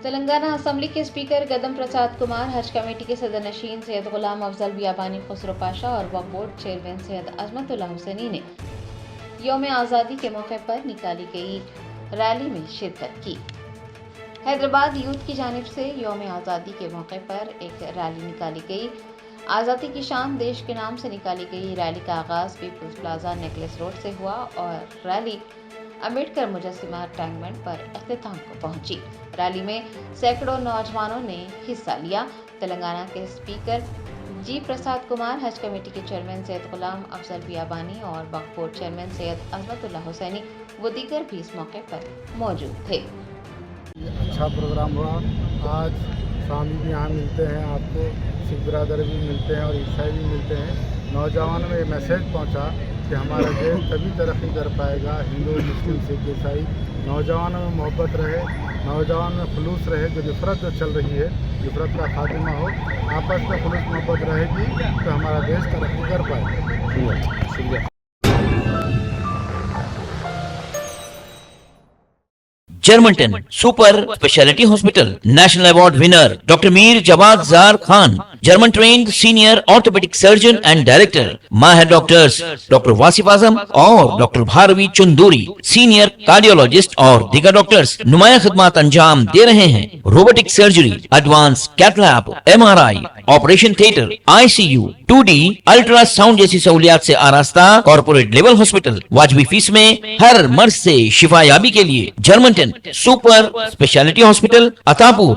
Telangana assembly کے speaker گدم Prasad Kumar, حج committee کے صدر نشین سید غلام افضل بیابانی خسرو پاشا اور وقف بورڈ چیئرمین سید عظمت اللہ حسینی نے یوم آزادی کے موقع پر نکالی گئی ریلی میں شرکت کی۔ حیدرآباد یوتھ کی جانب سے یوم آزادی کے موقع پر ایک ریلی نکالی گئی۔ آزادی کی شان دیش کے نام سے نکالی گئی ریلی کا آغاز پیپلز پلازا نیکلس روڈ سے ہوا اور ریلی امبیڈکر مجسمہ ٹینک بنڈ پر اختتام کو پہنچی۔ ریلی میں سینکڑوں نوجوانوں نے حصہ لیا۔ تلنگانہ کے اسپیکر جی پرساد کمار، حج کمیٹی کے چیئرمین سید غلام افضل بیابانی اور وقف بورڈ چیئرمین سید عظمت اللہ حسینی و دیگر بھی اس موقع پر موجود تھے۔ اچھا پروگرام ہوا۔ آج سوامی بھی یہاں ملتے ہیں، آپ کو سکھ برادر بھی ملتے ہیں اور عیسائی بھی ملتے ہیں۔ نوجوانوں میں یہ میسیج پہنچا کہ ہمارا دیش تبھی ترقی کر پائے گا، ہندو مسلم سکھ عیسائی، نوجوانوں میں محبت رہے، نوجوان میں خلوص رہے۔ جو نفرت جو چل رہی ہے، نفرت کا خاتمہ ہو، آپس میں خلوص محبت رہے گی تو ہمارا دیش ترقی کر پائے گا۔ شکریہ۔ Germanten super speciality hospital national award winner doctor Mir Jawad Zar Khan, German trained senior orthopaedic surgeon and director, ماہر ڈاکٹرز ڈاکٹر واصف اعظم اور doctor Bharavi Chanduri, senior cardiologist اور دیگر ڈاکٹرز نمایاں خدمات انجام دے رہے ہیں۔ Robotic surgery, advance cath lab, MRI، operation theatre, ICU، 2D ultrasound جیسی سہولیات سے آراستہ کارپوریٹ لیول ہاسپٹل، واجبی فیس میں ہر مرض سے شفا یابی کے لیے جرمنٹن سپر اسپیشلٹی ہاسپٹل، عطاپور،